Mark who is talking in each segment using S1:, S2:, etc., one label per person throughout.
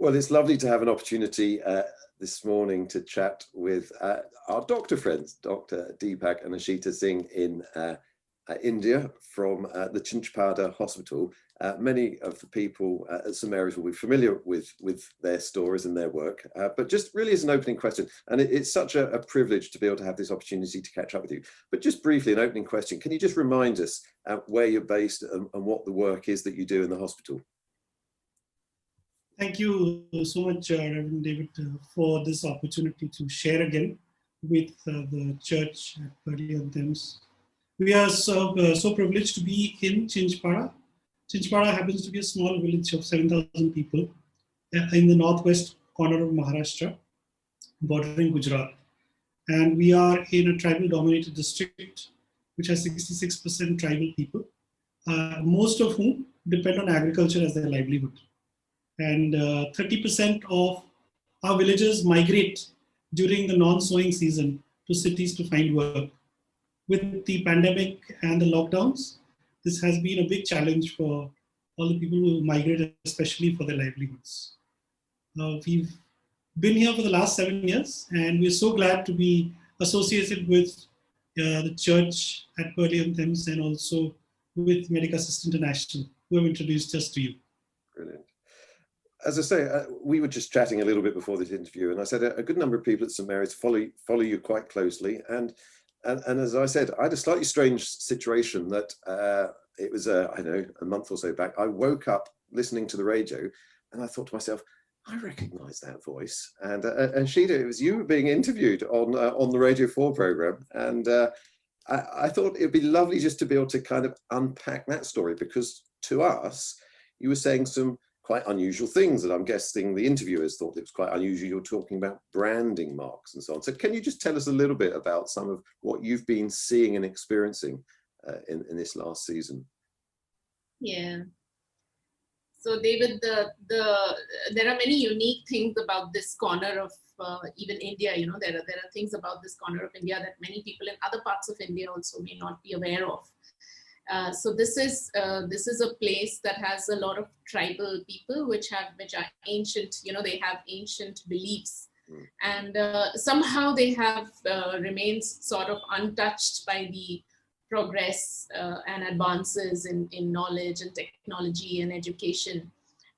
S1: Well, it's lovely to have an opportunity this morning to chat with our doctor friends, Dr. Deepak and Ashita Singh in India from the Chinchpada Hospital. Many of the people at St Mary's will be familiar with their stories and their work, but just really as an opening question, and it's such a privilege to be able to have this opportunity to catch up with you. But just briefly, an opening question, can you just remind us where you're based and what the work is that you do in the hospital?
S2: Thank you so much, Rev David, for this opportunity to share again with the church at Purley on Thames. We are so privileged to be in Chinchpada. Chinchpada happens to be a small village of 7,000 people in the northwest corner of Maharashtra, bordering Gujarat. And we are in a tribal-dominated district, which has 66% tribal people, most of whom depend on agriculture as their livelihood. And 30% of our villagers migrate during the non-sowing season to cities to find work. With the pandemic and the lockdowns, this has been a big challenge for all the people who migrate, especially for their livelihoods. We've been here for the last 7 years, and we're so glad to be associated with the church at Purley on Thames and also with Medic Assist International, who have introduced us to you.
S1: Brilliant. As I say, we were just chatting a little bit before this interview, and I said a good number of people at St Mary's follow you quite closely. And as I said, I had a slightly strange situation that it was, I don't know, a month or so back. I woke up listening to the radio and I thought to myself, I recognise that voice. And Ashita, it was you being interviewed on the Radio 4 programme. And I thought it'd be lovely just to be able to kind of unpack that story, because to us, you were saying some quite unusual things that I'm guessing the interviewers thought it was quite unusual. You're talking about branding marks and so on. So can you just tell us a little bit about some of what you've been seeing and experiencing in this last season?
S3: Yeah. So David, there are many unique things about this corner of even India. You know, there are things about this corner of India that many people in other parts of India also may not be aware of. So this is a place that has a lot of tribal people which are ancient. You know, they have ancient beliefs, and somehow they have remained sort of untouched by the progress and advances in knowledge and technology and education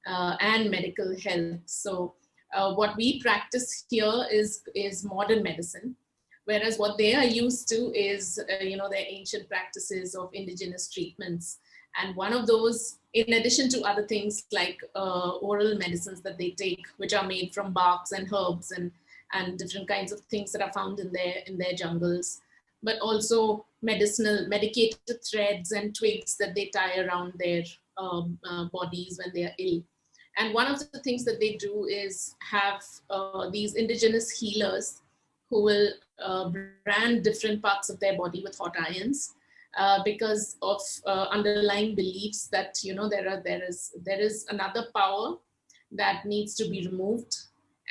S3: and medical health. So what we practice here is modern medicine. Whereas what they are used to is, their ancient practices of indigenous treatments. And one of those, in addition to other things like oral medicines that they take, which are made from barks and herbs and different kinds of things that are found in their jungles, but also medicated threads and twigs that they tie around their bodies when they are ill. And one of the things that they do is have these indigenous healers who will brand different parts of their body with hot irons because of underlying beliefs that there is another power that needs to be removed,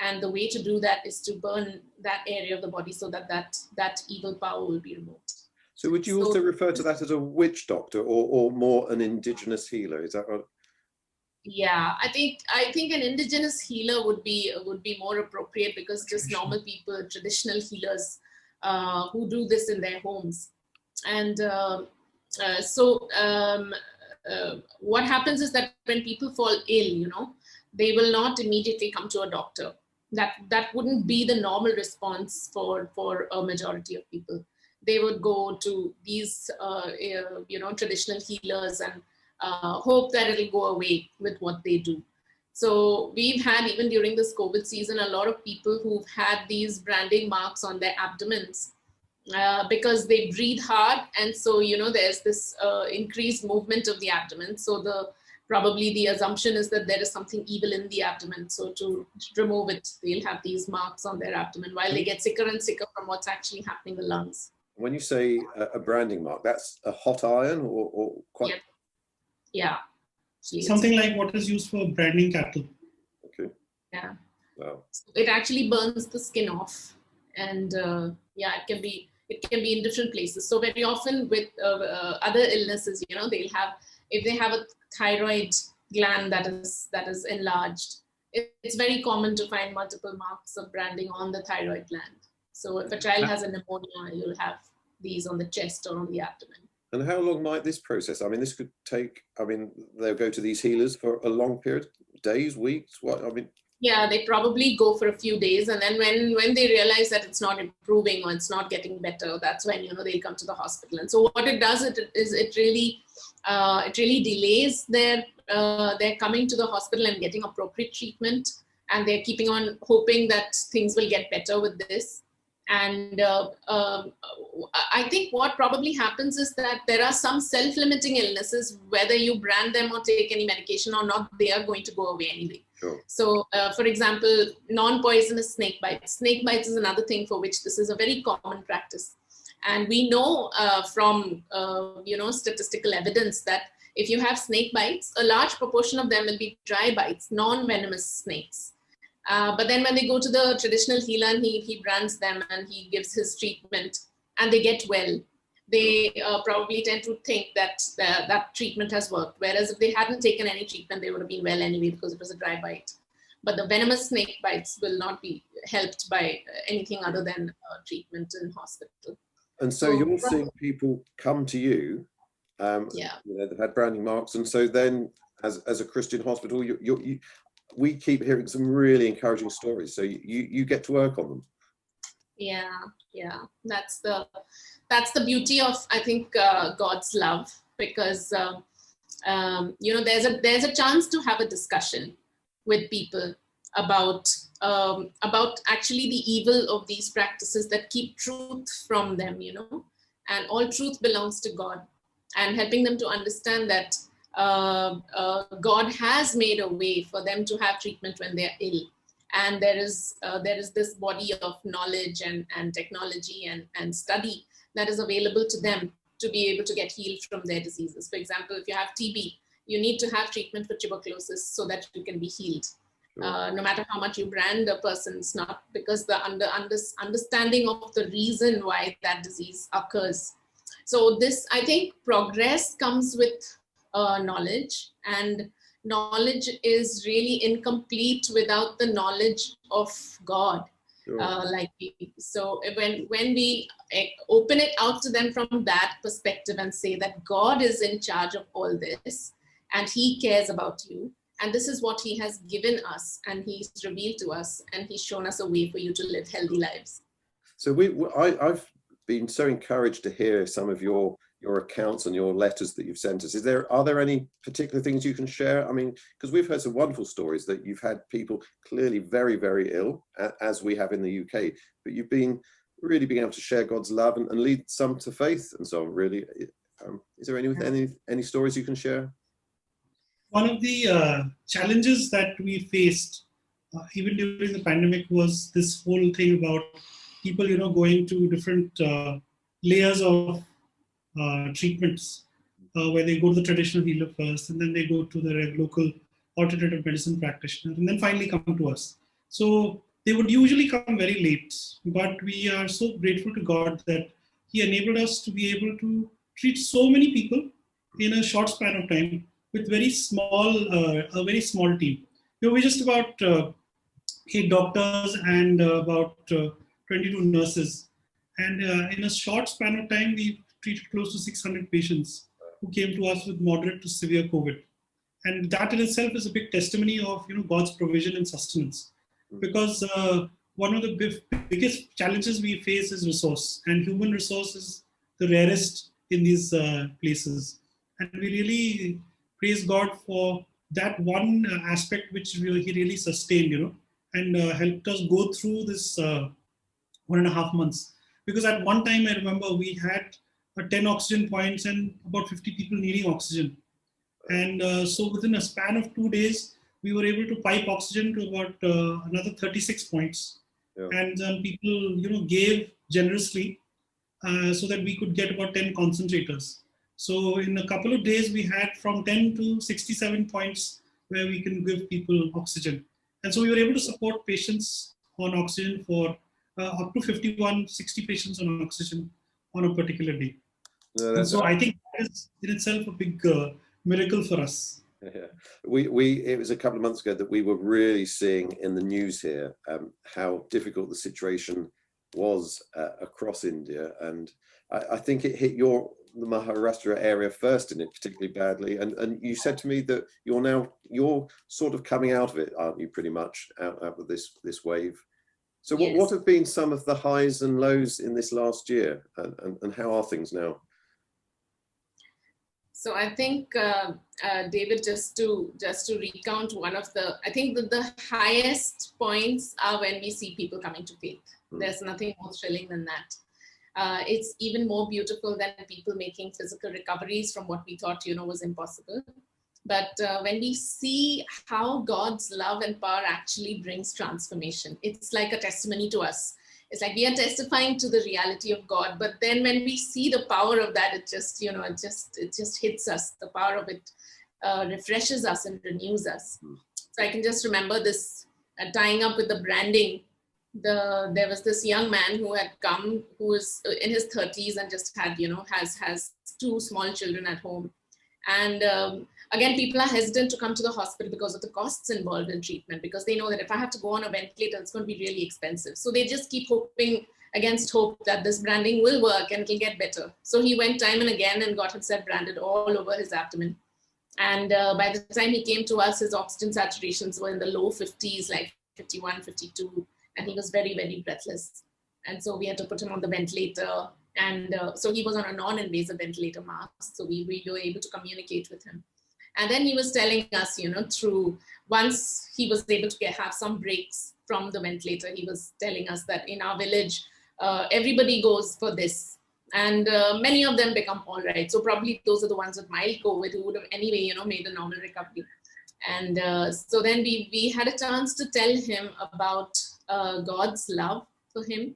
S3: and the way to do that is to burn that area of the body so that evil power will be removed.
S1: So would you also refer to that as a witch doctor or more an indigenous healer? Is that right?
S3: Yeah, I think an indigenous healer would be more appropriate, because just normal people, traditional healers who do this in their homes. And what happens is that when people fall ill, they will not immediately come to a doctor. That wouldn't be the normal response for a majority of people. They would go to these traditional healers and hope that it'll go away with what they do. So we've had, even during this COVID season, a lot of people who've had these branding marks on their abdomens because they breathe hard. And so, there's this increased movement of the abdomen. So probably the assumption is that there is something evil in the abdomen. So to remove it, they'll have these marks on their abdomen while they get sicker and sicker from what's actually happening in the lungs.
S1: When you say a branding mark, that's a hot iron or quite...
S3: Yeah.
S2: Something like what is used for branding cattle.
S1: Okay.
S3: Yeah.
S1: Wow. So
S3: it actually burns the skin off, and it can be in different places. So very often with other illnesses, if they have a thyroid gland that is enlarged, it's very common to find multiple marks of branding on the thyroid gland. So if a child has a pneumonia, you'll have these on the chest or on the abdomen.
S1: And how long might this process? I mean, this could take, I mean, they'll go to these healers for a long period, days, weeks, what, I mean?
S3: Yeah, they probably go for a few days. And then when they realize that it's not improving or it's not getting better, that's when, you know, they'll come to the hospital. And so what it does, it really delays their coming to the hospital and getting appropriate treatment. And they're keeping on hoping that things will get better with this. And I think what probably happens is that there are some self-limiting illnesses, whether you brand them or take any medication or not, they are going to go away anyway.
S1: Sure. So,
S3: for example, non-poisonous snake bites. Snake bites is another thing for which this is a very common practice. And we know from, statistical evidence that if you have snake bites, a large proportion of them will be dry bites, non-venomous snakes. But then when they go to the traditional healer and he brands them and he gives his treatment and they get well, they probably tend to think that that treatment has worked. Whereas if they hadn't taken any treatment, they would have been well anyway because it was a dry bite. But the venomous snake bites will not be helped by anything other than treatment in hospital.
S1: And so you're seeing people come to you, they've had branding marks. And so then as a Christian hospital, we keep hearing some really encouraging stories. So you get to work on them.
S3: Yeah. That's the beauty of, I think, God's love, because there's a chance to have a discussion with people about actually the evil of these practices that keep truth from them, and all truth belongs to God, and helping them to understand that God has made a way for them to have treatment when they're ill. And there is this body of knowledge and technology and study that is available to them to be able to get healed from their diseases. For example, if you have TB, you need to have treatment for tuberculosis so that you can be healed. Sure. No matter how much you brand a person, it's not, because the understanding of the reason why that disease occurs. So this, I think, progress comes with knowledge, and knowledge is really incomplete without the knowledge of God. Sure. So when we open it out to them from that perspective and say that God is in charge of all this and he cares about you, and this is what he has given us, and he's revealed to us, and he's shown us a way for you to live healthy lives.
S1: So I've been so encouraged to hear some of your accounts and your letters that you've sent us. Are there any particular things you can share? I mean, because we've heard some wonderful stories that you've had people clearly very, very ill, as we have in the UK, but you've been really being able to share God's love and lead some to faith and so on, really. Is there any stories you can share?
S2: One of the challenges that we faced, even during the pandemic, was this whole thing about people, going to different layers of treatments, where they go to the traditional healer first, and then they go to the local alternative medicine practitioner, and then finally come to us. So they would usually come very late, but we are so grateful to God that he enabled us to be able to treat so many people in a short span of time with a very small team. We're just about 8 doctors and about 22 nurses, and in a short span of time, we treated close to 600 patients who came to us with moderate to severe COVID. And that in itself is a big testimony of God's provision and sustenance. Because one of the biggest challenges we face is resource, and human resource is the rarest in these places. And we really praise God for that one aspect which he really sustained, and helped us go through this 1.5 months. Because at one time, I remember we had 10 oxygen points and about 50 people needing oxygen. And so within a span of 2 days, we were able to pipe oxygen to about another 36 points. Yeah. And people, gave generously so that we could get about 10 concentrators. So in a couple of days, we had from 10 to 67 points where we can give people oxygen. And so we were able to support patients on oxygen for up to 60 patients on oxygen on a particular day. And so I think that is in itself a big miracle for us.
S1: Yeah, it was a couple of months ago that we were really seeing in the news here how difficult the situation was across India, and I think it hit the Maharashtra area first in it particularly badly. And you said to me that you're sort of coming out of it, aren't you? Pretty much out of this wave. So
S3: Yes.
S1: what have been some of the highs and lows in this last year, and how are things now?
S3: So I think, David, just to recount one of I think that the highest points are when we see people coming to faith. There's nothing more thrilling than that. It's even more beautiful than people making physical recoveries from what we thought, was impossible. But when we see how God's love and power actually brings transformation, it's like a testimony to us. It's like we are testifying to the reality of God, but then when we see the power of that, it just, it just hits us. The power of it refreshes us and renews us. So I can just remember this tying up with the branding. There was this young man who had come, who was in his 30s and just had, has 2 small children at home. And again, people are hesitant to come to the hospital because of the costs involved in treatment, because they know that if I have to go on a ventilator, it's going to be really expensive. So they just keep hoping against hope that this branding will work and it'll get better. So he went time and again and got himself branded all over his abdomen. And by the time he came to us, his oxygen saturations were in the low 50s, like 51, 52. And he was very, very breathless. And so we had to put him on the ventilator. And so he was on a non-invasive ventilator mask. So we were able to communicate with him. And then he was telling us, through, once he was able to have some breaks from the ventilator, he was telling us that in our village, everybody goes for this. And many of them become all right. So probably those are the ones with mild COVID who would have anyway, made a normal recovery. And so then we had a chance to tell him about God's love for him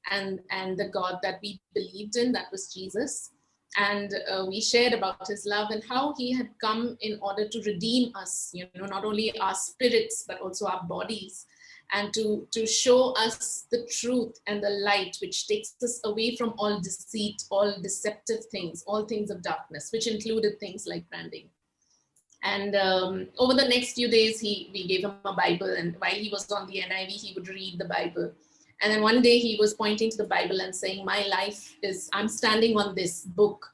S3: and the God that we believed in, that was Jesus. And we shared about his love and how he had come in order to redeem us, not only our spirits, but also our bodies, and to show us the truth and the light, which takes us away from all deceit, all deceptive things, all things of darkness, which included things like branding. And over the next few days, we gave him a Bible, and while he was on the NIV, he would read the Bible. And then one day he was pointing to the Bible and saying, my life I'm standing on this book.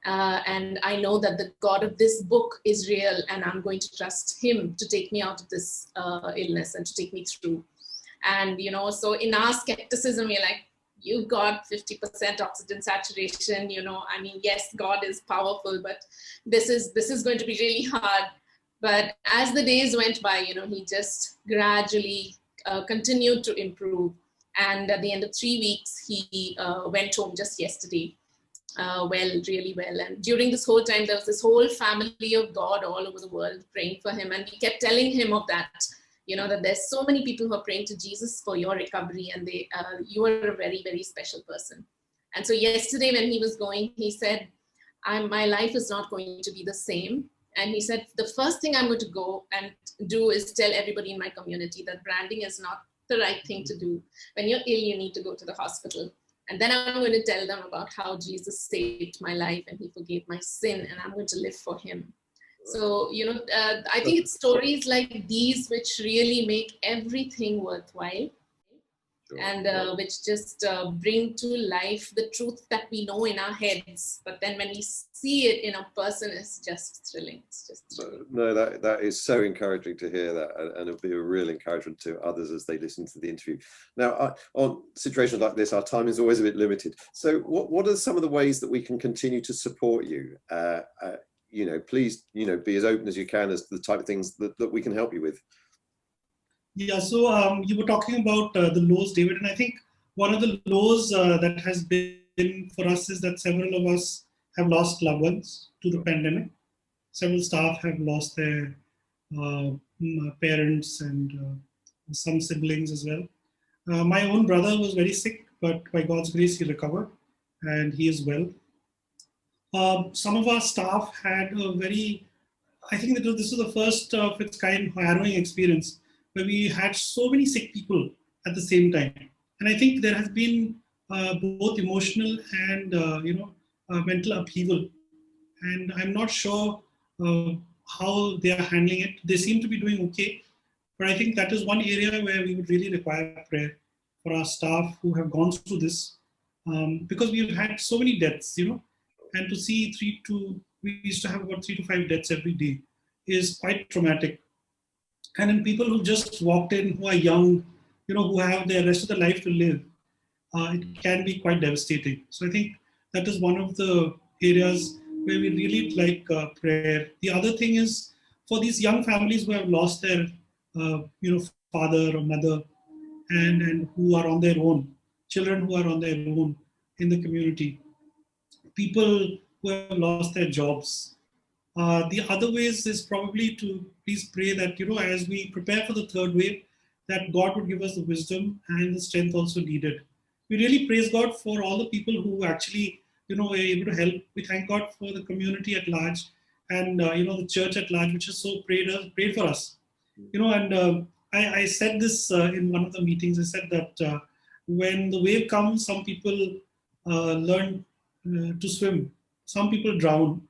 S3: And I know that the God of this book is real, and I'm going to trust him to take me out of this illness and to take me through. And, so in our skepticism, we're like, you've got 50% oxygen saturation, yes, God is powerful, but this is going to be really hard. But as the days went by, he just gradually continued to improve. And at the end of 3 weeks, he went home just yesterday. Really well. And during this whole time, there was this whole family of God all over the world praying for him. And we kept telling him of that, that there's so many people who are praying to Jesus for your recovery, and you are a very, very special person. And so yesterday when he was going, he said, my life is not going to be the same. And he said, the first thing I'm going to go and do is tell everybody in my community that branding is not the right thing to do. When you're ill, you need to go to the hospital. And then I'm going to tell them about how Jesus saved my life and he forgave my sin, and I'm going to live for him. So, I think it's stories like these which really make everything worthwhile. Sure. And which just bring to life the truth that we know in our heads. But then when we see it in a person, it's just thrilling. It's just thrilling.
S1: No, that is so encouraging to hear that, and it'll be a real encouragement to others as they listen to the interview. Now, on situations like this, our time is always a bit limited. So what are some of the ways that we can continue to support you? Please, be as open as you can as to the type of things that we can help you with.
S2: Yeah, so you were talking about the lows, David, and I think one of the lows that has been for us is that several of us have lost loved ones to the pandemic. Several staff have lost their parents and some siblings as well. My own brother was very sick, but by God's grace, he recovered and he is well. Some of our staff had I think that this was the first of its kind harrowing experience where we had so many sick people at the same time. And I think there has been both emotional and mental upheaval. And I'm not sure how they are handling it. They seem to be doing okay, but I think that is one area where we would really require prayer for our staff who have gone through this, because we've had so many deaths, and to see we used to have about 3 to 5 deaths every day is quite traumatic. And in people who just walked in, who are young, who have the rest of their life to live, it can be quite devastating. So I think that is one of the areas where we really like prayer. The other thing is for these young families who have lost their, father or mother, and who are on their own, children who are on their own in the community, people who have lost their jobs. The other ways is probably to please pray that, as we prepare for the third wave, that God would give us the wisdom and the strength also needed. We really praise God for all the people who actually, were able to help. We thank God for the community at large and, the church at large, which has so prayed for us. And I said this in one of the meetings. I said that when the wave comes, some people learn to swim. Some people drown,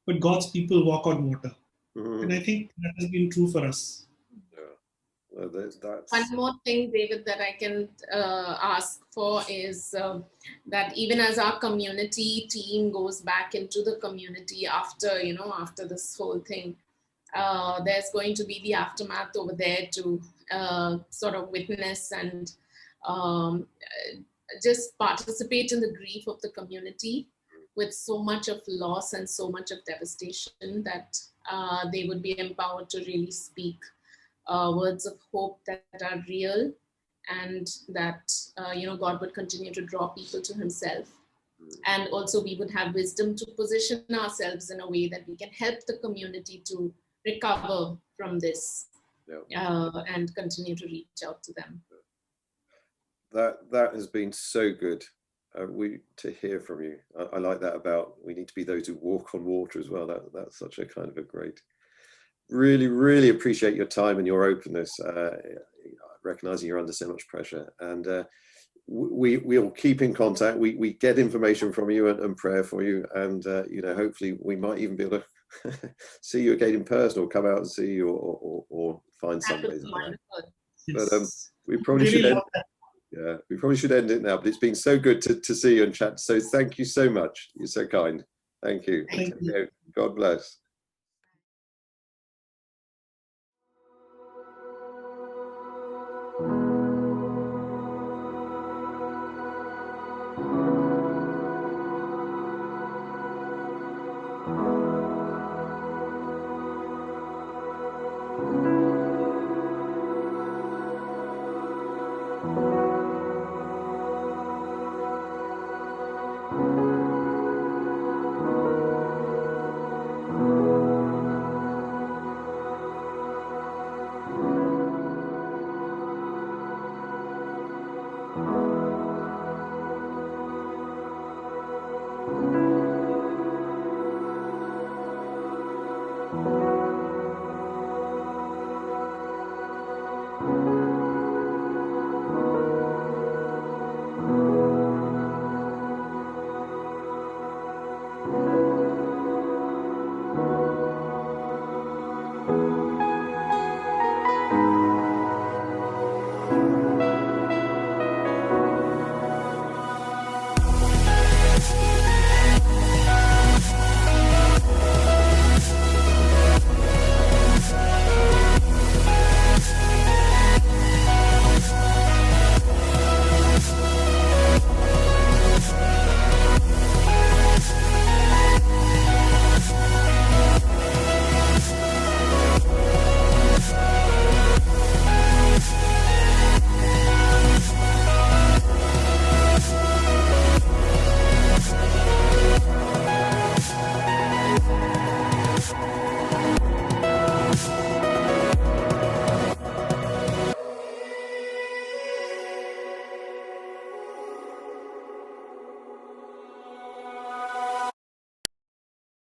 S2: but God's people walk on water.
S1: Mm-hmm.
S2: And I think that has been true for us.
S1: Well, that's...
S3: One more thing, David, that I can ask for is that even as our community team goes back into the community after, after this whole thing, there's going to be the aftermath over there to sort of witness and just participate in the grief of the community with so much of loss and so much of devastation, that they would be empowered to really speak words of hope that are real, and that God would continue to draw people to himself. And also we would have wisdom to position ourselves in a way that we can help the community to recover from this, and continue to reach out to them.
S1: That has been so good to hear from you. I like that about we need to be those who walk on water as well. That's such a kind of a great, really appreciate your time and your openness, recognizing you're under so much pressure. And we'll keep in contact. We get information from you and prayer for you, and hopefully we might even be able to see you again in person, or come out and see you, or find some ways like that.
S2: Yes.
S1: But we probably
S2: really
S1: should end. Yeah, we probably should end it now, but it's been so good to see you and chat. So thank you so much. You're so kind. Thank you.
S2: Thank you.
S1: God bless.